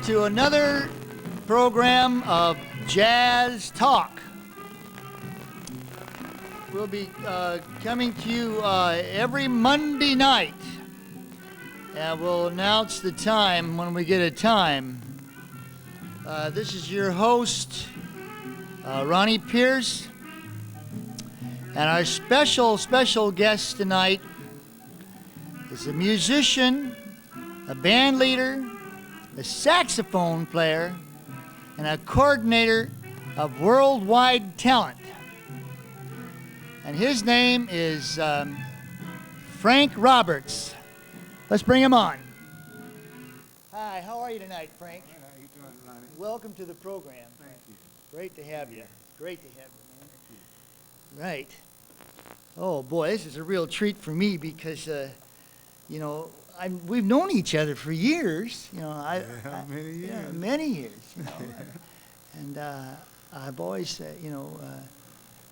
to another program of Jazz Talk. We'll be coming to you every Monday night. And we'll announce the time when we get a time. This is your host, Ronnie Pierce. And our special guest tonight is a musician, a band leader, a saxophone player, and a coordinator of worldwide talent. And his name is Frank Roberts. Let's bring him on. Hi, how are you tonight, Frank? How are you doing, Ronnie? Welcome to the program. Thank you. Great to have you. Great to have you, man. Right. Oh boy, this is a real treat for me because, you know, we've known each other for years. You know, Many years. Yeah, many years. You know, and I've always, you know,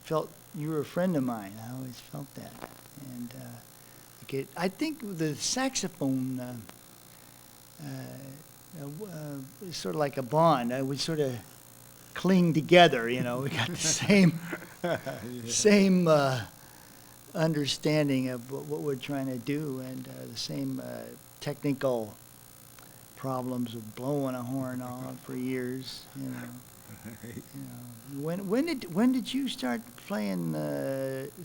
felt you were a friend of mine. I always felt that, and I think the saxophone is sort of like a bond. I would sort of cling together. You know, we got the same same understanding of what we're trying to do, and the same technical problems of blowing a horn on for years. You know. You know, when did you start playing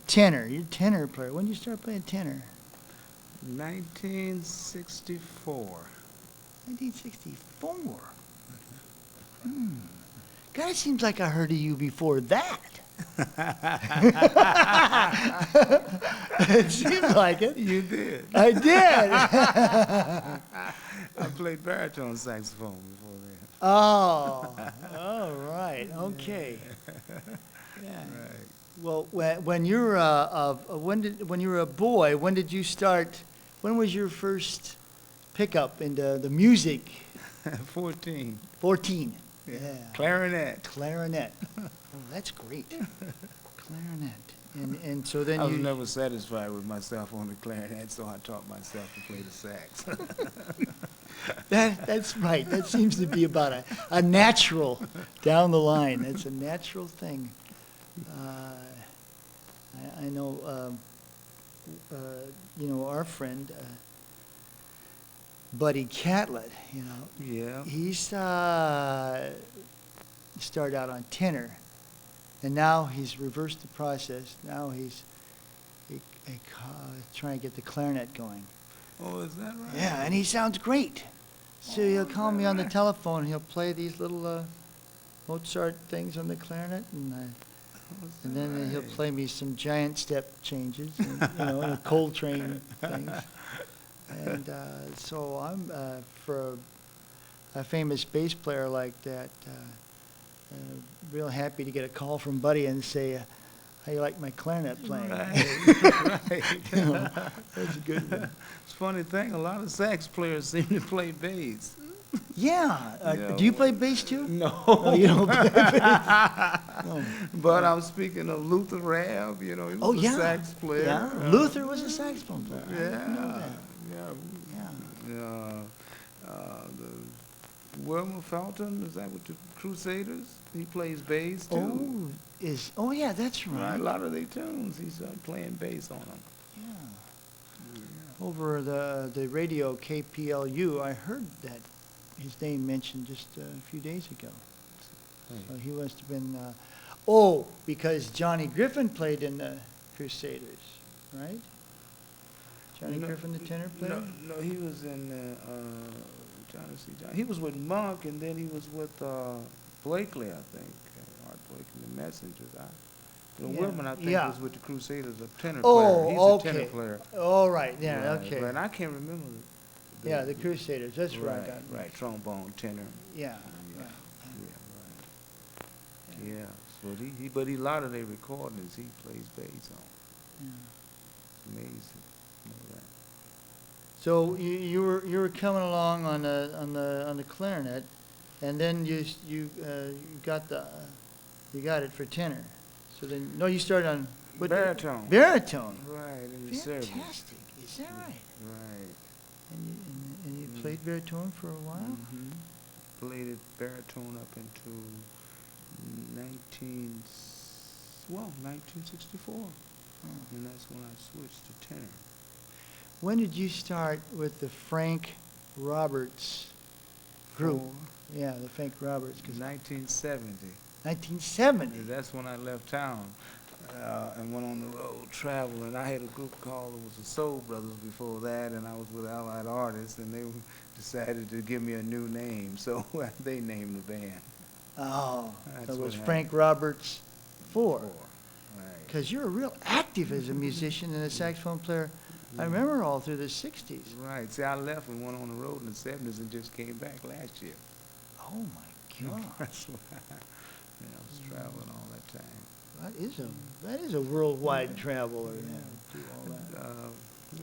tenor? You're a tenor player. When did you start playing tenor? 1964. 1964. God, it seems like I heard of you before that. It seems like it. You did. I did. I played baritone saxophone before that. Oh, all right. Okay. Yeah. Right. Well, when you were when you were a boy, when did you start? When was your first pickup into the music? 14. 14. Yeah. Clarinet. Oh, that's great. Clarinet. And so then I was never satisfied with myself on the clarinet, so I taught myself to play the sax. That's right. That seems to be about a natural down the line. That's a natural thing. I know, you know, our friend, Buddy Catlett, you know. Yeah. He started out on tenor, and now he's reversed the process. Now he's trying to get the clarinet going. Oh, is that right? Yeah, and he sounds great. So he'll call me on the telephone. He'll play these little Mozart things on the clarinet, and then he'll play me some giant step changes, and, you know, and Coltrane things. And so I'm for a famous bass player like that, real happy to get a call from Buddy and say, "How you like my clarinet playing?" Right. Right. You know, that's a good one. It's a funny thing, a lot of sax players seem to play bass. Yeah. Yeah. Do you play bass too? No. No, you don't play bass. No. But I'm speaking of Luther Rabb, you know, he was a sax player. Yeah. Luther was a saxophone player. I didn't know that. The Wilmer Felton, is that with the Crusaders? He plays bass too. Oh yeah, that's right. A lot of their tunes, he's playing bass on them. Yeah. Over the radio KPLU, I heard that his name mentioned just a few days ago. So he must have been. Because Johnny Griffin played in the Crusaders, right? Johnny Griffin, the tenor player? No, he was in he was with Monk, and then he was with Blakely, I think. Art Blakely, the Messengers. Wilman, I think, was with the Crusaders, a tenor player. He's a tenor player. Oh, right. Yeah, okay. But I can't remember. The Crusaders. That's right. Right. Trombone, tenor. Yeah. Yeah. So but a lot of their recordings he plays bass on. Yeah. Amazing. You know that. So you were coming along on the clarinet, and then you got it for tenor. So then you started on baritone. Baritone. Right, in the service. Fantastic. Is that right? Right. And you played baritone for a while? Mm-hmm. baritone up into 1964. And that's when I switched to tenor. When did you start with the Frank Roberts group? Yeah, the Frank Roberts. 1970. 1970? That's when I left town and went on the road traveling. I had a group called, it was the Soul Brothers before that, and I was with Allied Artists, and they decided to give me a new name, so they named the band. Oh, That's so it was what Frank Roberts 4. Right. Because you're real active as a musician and a saxophone player. I remember all through the 60s. Right. See, I left and went on the road in the 70s and just came back last year. Oh, my God. That's why I was traveling all that time. That is a worldwide traveler. Yeah. Do all that.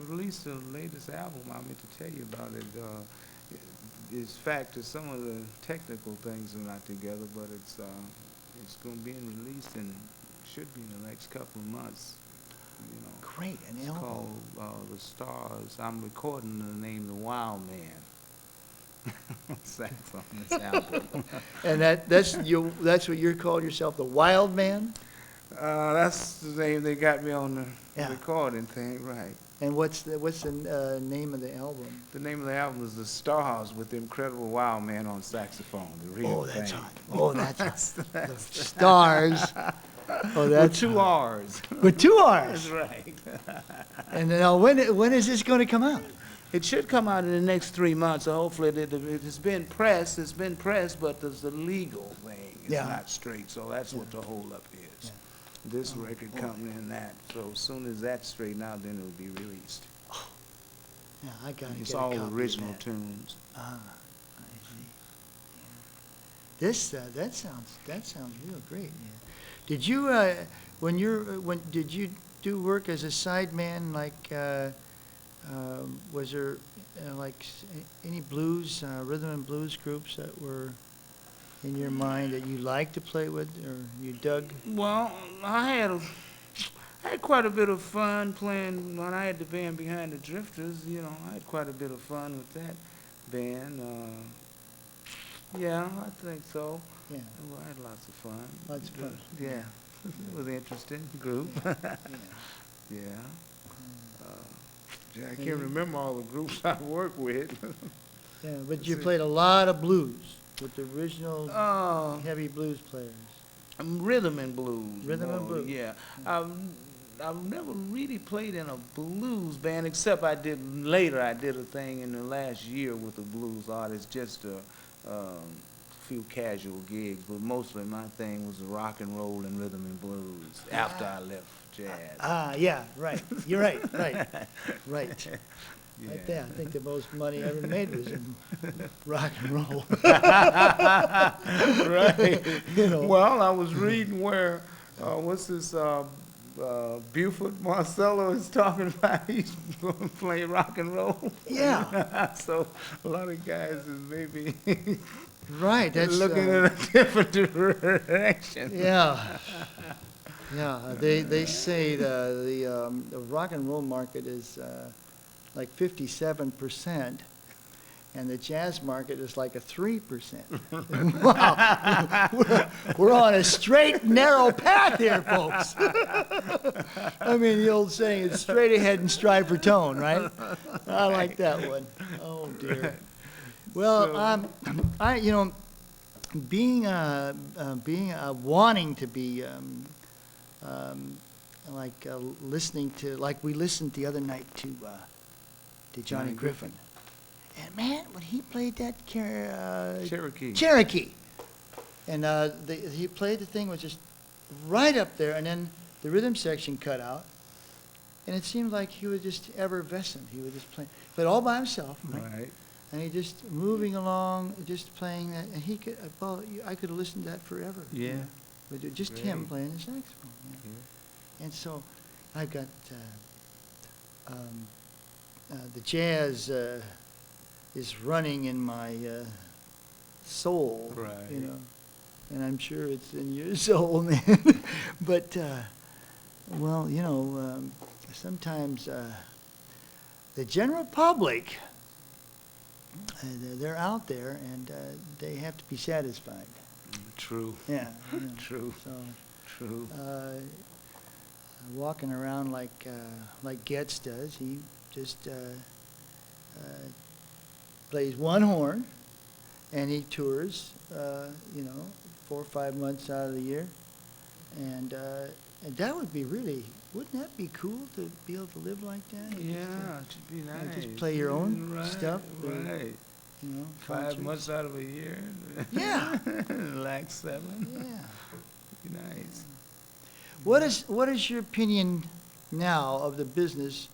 Released the latest album. I meant to tell you about it. It's fact that some of the technical things are not together, but it's going to be released and should be in the next couple of months. You know. Great. And it's called The Stars. I'm recording the name The Wild Man. Sax on this album. And that's what you're calling yourself, the Wild Man? That's the name they got me on the recording thing, right. And what's the name of the album? The name of the album is The Stars with the Incredible Wild Man on saxophone. The real that's thing. hot. Oh, that's hot. The Stars. Oh, that's with 2 R's. With 2 R's. That's right. And now, when is this going to come out? It should come out in the next 3 months. So hopefully, it has been pressed. It's been pressed, but there's the legal thing. It's not straight. So that's what the holdup is. Yeah. This record company and that. So as soon as that's straightened out, then it'll be released. Oh. Yeah, I got it. It's all original tunes. Ah, I see. Yeah. That sounds real great. Yeah. Did you did you do work as a sideman? Like, was there any blues, rhythm and blues groups that were in your mind that you liked to play with, or you dug? Well, I had quite a bit of fun playing when I had the band Behind the Drifters. You know, I had quite a bit of fun with that band. Yeah, I think so. Yeah. Well, I had lots of fun. Lots of fun. Yeah. It was an interesting group. Yeah. I can't remember all the groups I worked with. Yeah, but you played a lot of blues with the original heavy blues players. Rhythm and blues. Rhythm and blues. Yeah. I've never really played in a blues band, except I did a thing in the last year with a blues artist, just a few casual gigs, but mostly my thing was rock and roll and rhythm and blues after I left jazz. Yeah, right. You're right. Right. Yeah. Right there. I think the most money I ever made was in rock and roll. Right. You know. Well, I was reading where, what's this, Buford Marcello is talking about he's going to play rock and roll. Yeah. So a lot of guys is maybe right. That's looking in a different direction. Yeah. Yeah. They say the rock and roll market is like 57%. And the jazz market is like a 3%. Wow, we're on a straight, narrow path here, folks. I mean, the old saying is straight ahead and strive for tone, right? I like that one. Oh dear. Well, wanting to be listening to, like we listened the other night to Johnny Griffin. And man, when he played that Cherokee, and he played the thing was just right up there, and then the rhythm section cut out, and it seemed like he was just effervescent. He was just played all by himself, right? And he just moving along, just playing that, and he could. Well, I could have listened to that forever. Yeah. But just him playing the saxophone. Yeah. And so, I've got the jazz. Is running in my soul, you know, and I'm sure it's in your soul, man. But, well, you know, sometimes the general public they're out there, and they have to be satisfied. True. Yeah. You know, True. So True. walking around like Getz does, he just plays one horn, and he tours, 4 or 5 months out of the year, and that would be really, wouldn't that be cool to be able to live like that? Yeah, it should be nice. Just play your own Right, stuff. Right. 5 concerts. months out of a year. Yeah. Like 7. Yeah. Be nice. What is your opinion now of the business?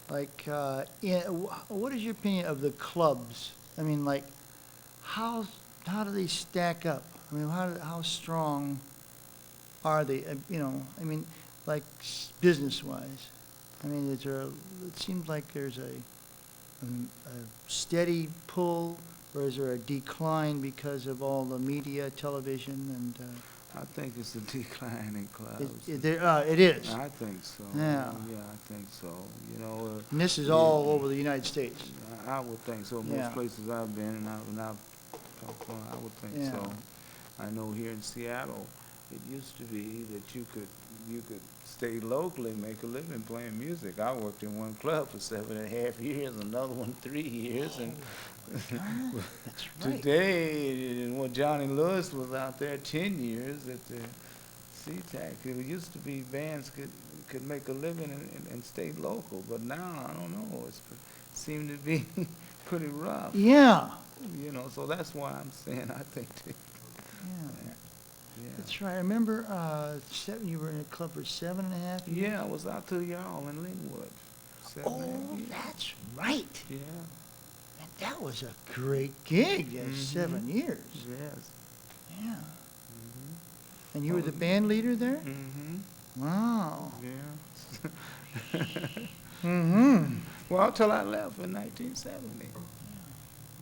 Like, what is your opinion of the clubs? I mean, like, how do they stack up? I mean, how strong are they? I mean, like business-wise. I mean, it seems like there's a steady pull, or is there a decline because of all the media, television, and? I think it's a decline in clubs. It is. I think so. Yeah. Yeah, I think so. And this is all over the United States. I would think so. Yeah. Most places I've been and I've talked to, I would think Yeah. so. I know here in Seattle, it used to be that you could stay locally and make a living playing music. I worked in one club for 7.5 years, another one 3 years, and That's right. today, when Johnny Lewis was out there 10 years at the SeaTac, it used to be bands could make a living and stay local, but now, I don't know, it seemed to be pretty rough. Yeah. So that's why I'm saying I think Yeah. yeah. That's right. I remember you were in a club for 7.5 years. Yeah, I was out to y'all in Linwood. 7.5 years. That's right. Yeah. And that was a great gig. Mhm. 7 years. Yes. Yeah. Mhm. And you were the band leader there? Mhm. Wow. Yeah. Mm-hmm. Well, till I left in 1970.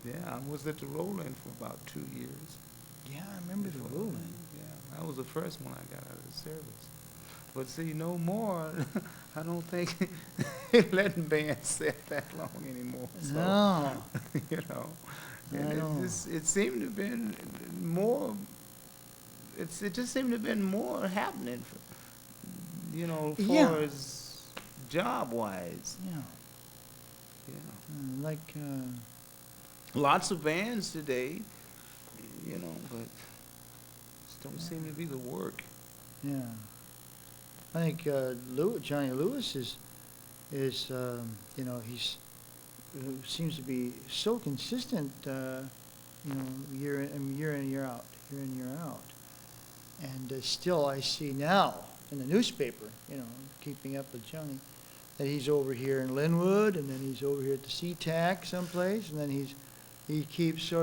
Yeah, I was at the Roland for about 2 years. Yeah, I remember the Roland. Yeah, that was the first one I got out of the service. But see, no more. I don't think letting bands sit that long anymore. So, No. And I know. it seemed to have been more. It just seemed to have been more happening, as Yeah. far as job-wise. Yeah. Yeah. Like, Lots of bands today, but just don't seem to be the work. yeah. I think Johnny Lewis is seems to be so consistent, year in, year out, and still I see now in the newspaper, keeping up with Johnny, that he's over here in Linwood, and then he's over here at the SeaTac someplace, and then he keeps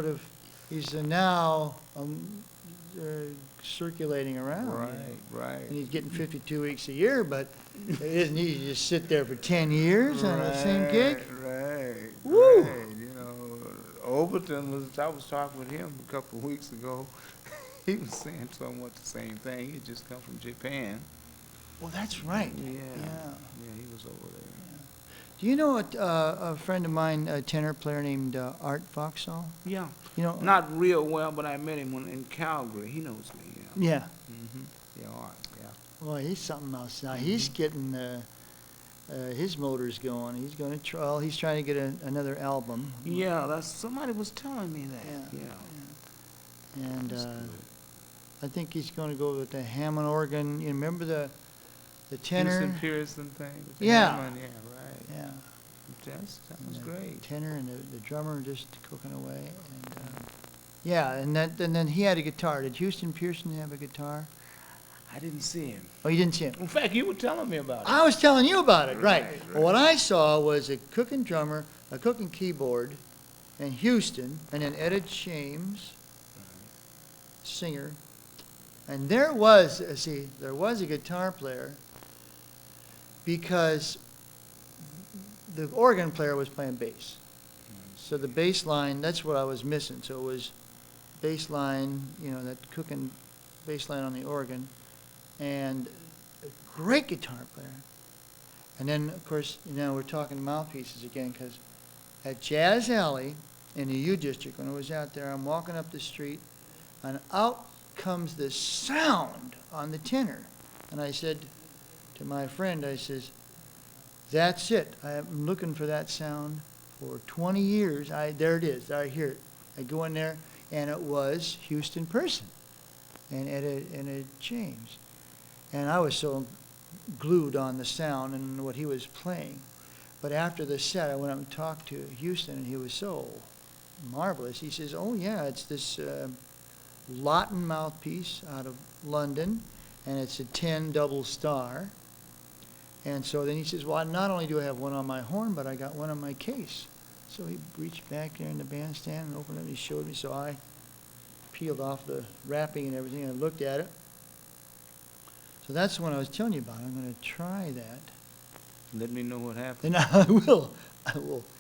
he's now circulating around. Right. And he's getting 52 weeks a year, but it isn't easy to just sit there for 10 years on the same gig. Right. Woo! Right. Overton I was talking with him a couple of weeks ago. He was saying somewhat the same thing. He just come from Japan. Well, that's right. Yeah. Yeah. Yeah, he was over there. Do you know a friend of mine, a tenor player named Art Vauxhall? Yeah. Not real well, but I met him in Calgary. He knows me. Yeah. Yeah. Mhm. Yeah. Art. Yeah. Well, he's something else now. He's getting his motors going. He's going to try. Well, he's trying to get another album. Yeah. Somebody was telling me that. Yeah. Yeah. And That's good. I think he's going to go with the Hammond organ. You remember the tenor? Houston Pearson thing. With the Yeah. Hammond, yeah. Right. Yeah. That was And great. The tenor and the drummer just cooking away, and then he had a guitar. Did Houston Pearson have a guitar? I didn't see him. Oh, you didn't see him. In fact, you were telling me about it. I was telling you about it, right? Right, Well, what I saw was a cooking drummer, a cooking keyboard, and Houston, and then Etta James, singer, and there was a guitar player, because the organ player was playing bass. So the bass line, that's what I was missing. So it was bass line, that cooking bass line on the organ, and a great guitar player. And then, of course, we're talking mouthpieces again, because at Jazz Alley, in the U District. When I was out there, I'm walking up the street, and out comes this sound on the tenor. And I said to my friend, I says, that's it. I'm looking for that sound for 20 years. There it is. I hear it. I go in there, and it was Houston Person. And it changed. And I was so glued on the sound and what he was playing. But after the set, I went up and talked to Houston, and he was so marvelous. He says, oh, yeah, it's this Lawton mouthpiece out of London, and it's a 10 double star. And so then he says, well, not only do I have one on my horn, but I got one on my case. So he reached back there in the bandstand and opened it, and he showed me. So I peeled off the wrapping and everything, and I looked at it. So that's the one I was telling you about. I'm going to try that. Let me know what happens. And I will.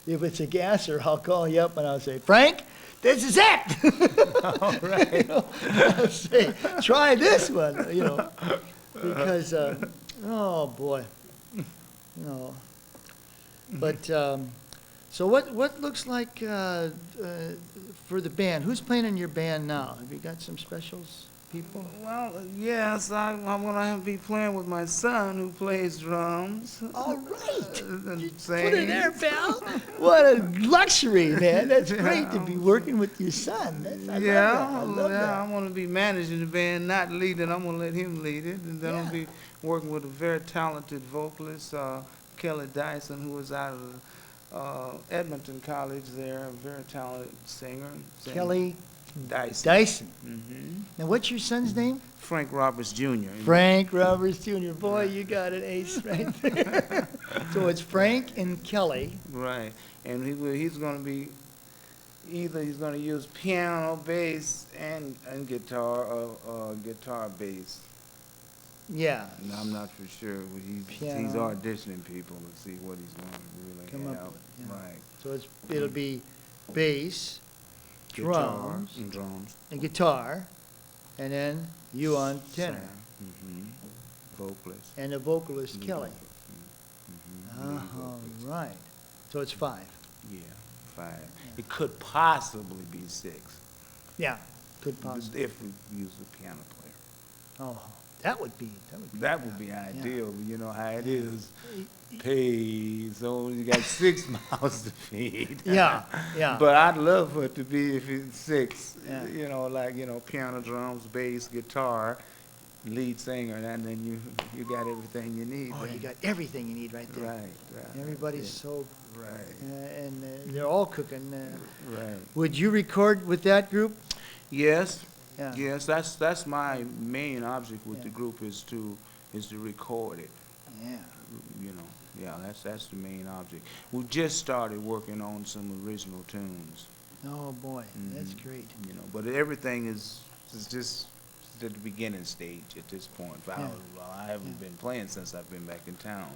If it's a gasser, I'll call you up and I'll say, Frank, this is it. All right. You know, I'll say, try this one, you know, because, oh boy, you know. But so what looks like for the band? Who's playing in your band now? Have you got some specials? People? Well, yes, I'm going to be playing with my son who plays drums. All right. And Put it there, pal. What a luxury, man. That's great to be working with your son. I love that. I'm going to be managing the band, not leading. I'm going to let him lead it. And then I'll be working with a very talented vocalist, Kelly Dyson, who is out of Edmonton College there, a very talented singer. Kelly Dyson. Mm-hmm. Now, what's your son's name? Frank Roberts Jr. Frank Roberts Jr. Boy, you got an ace right there. So it's Frank and Kelly. Right. And he's going to be, either he's going to use piano, bass, and guitar, or guitar, bass. Yeah. And I'm not for sure. But he's auditioning people to see what he's going to really come have. up with. Yeah. Right. So it'll be bass, drums, and guitar, and then you on tenor. Vocalist. And the vocalist, Kelly. Vocalist. Right. So it's 5. Yeah, 5. It could possibly be 6. Yeah, could possibly. If we use a piano player. Oh, that would be ideal. You know how it is. Paid, so you got 6 mouths to feed. Yeah. But I'd love for it to be, if it's 6, Yeah. you know, like, you know, piano, drums, bass, guitar, lead singer, and then you got everything you need. Oh, you got everything you need right there. Right. Everybody's so, right. And they're all cooking. Right. Would you record with that group? Yes. Yeah. Yes, that's my main object with the group is to record it. Yeah. You know. Yeah, that's the main object. We just started working on some original tunes. Oh boy, that's great. You know, but everything is just at the beginning stage at this point. I haven't been playing since I've been back in town.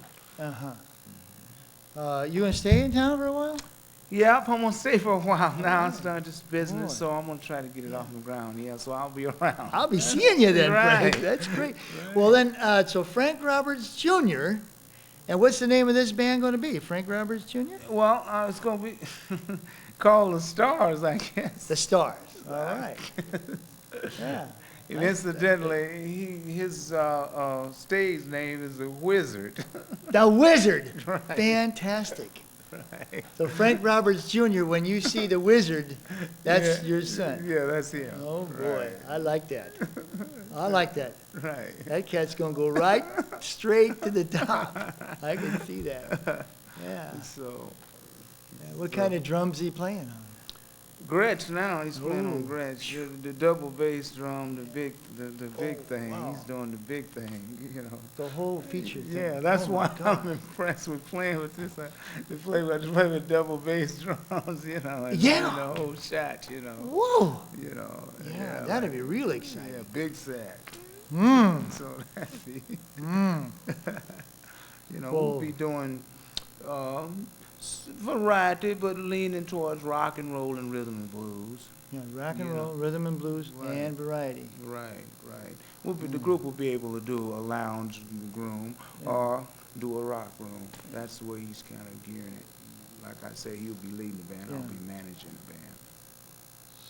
You gonna stay in town for a while? Yeah, I'm gonna stay for a while now. I'm starting this business, so I'm gonna try to get it off the ground. Yeah, so I'll be around. I'll be seeing you then, Right. Frank. That's great. Right. Well then, so Frank Roberts Jr. And what's the name of this band going to be? Frank Roberts Jr.? Well, it's going to be called The Stars, I guess. The Stars. All right. Yeah. And incidentally, his stage name is The Wizard. The Wizard. Right. Fantastic. Right. So Frank Roberts Jr., when you see The Wizard, that's your son. Yeah, that's him. Oh, boy. Right. I like that. I like that. Right. That cat's going to go right straight to the top. I can see that. Yeah. So. What kind of drums is he playing on? Gretsch now. He's playing on Gretsch. The double bass drum, the big thing. Wow. He's doing the big thing. You know. The whole feature thing. Yeah, that's why I'm impressed with playing with this. To play with double bass drums, you know, and Yeah. the whole shot, you know. Whoa. You know. Yeah, that'd be really exciting. Yeah, big sack. So that'd be. You know, we'll be doing variety, but leaning towards rock and roll and rhythm and blues. Yeah, rock and roll, rhythm and blues, and variety. Right. The group will be able to do a lounge room or do a rock room. That's the way he's kind of gearing it. Like I say, he'll be leading the band. I'll be managing the band.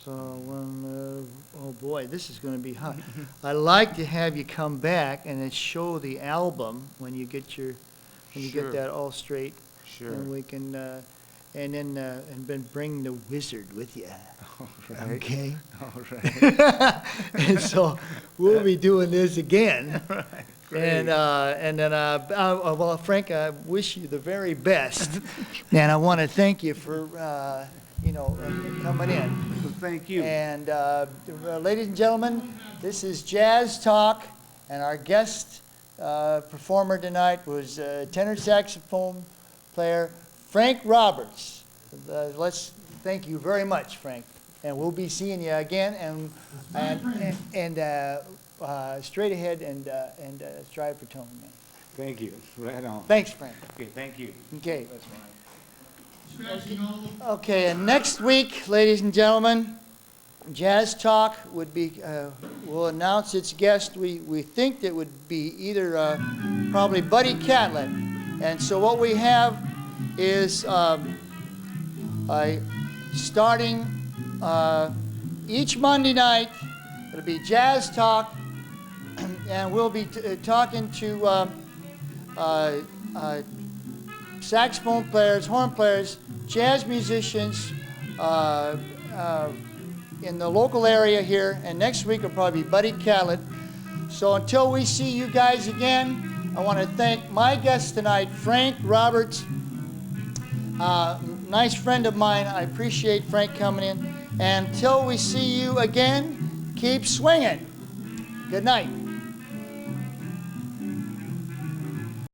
So oh boy, this is going to be hot. I'd like to have you come back and then show the album when you get your, when you Sure. get that all straight. Sure. And we can, and then bring the wizard with you. All right. Okay? All right. And so we'll be doing this again. Right. And then, well, Frank, I wish you the very best. And I want to thank you for, coming in. Thank you. And ladies and gentlemen, this is Jazz Talk, and our guest performer tonight was tenor saxophone player Frank Roberts. Let's thank you very much, Frank. And we'll be seeing you again, and straight ahead and strive for tone, man. Thank you. Right on. Thanks, Frank. Okay, thank you. Okay. That's fine. Okay, and next week, ladies and gentlemen, Jazz Talk would be, will announce its guest. We think that would be either probably Buddy Catlett. And so what we have is starting each Monday night, it'll be Jazz Talk, and we'll be talking to saxophone players, horn players, jazz musicians in the local area here, and next week will probably be Buddy Catlett. So until we see you guys again, I want to thank my guest tonight, Frank Roberts, nice friend of mine. I appreciate Frank coming in. And until we see you again, keep swinging. Good night.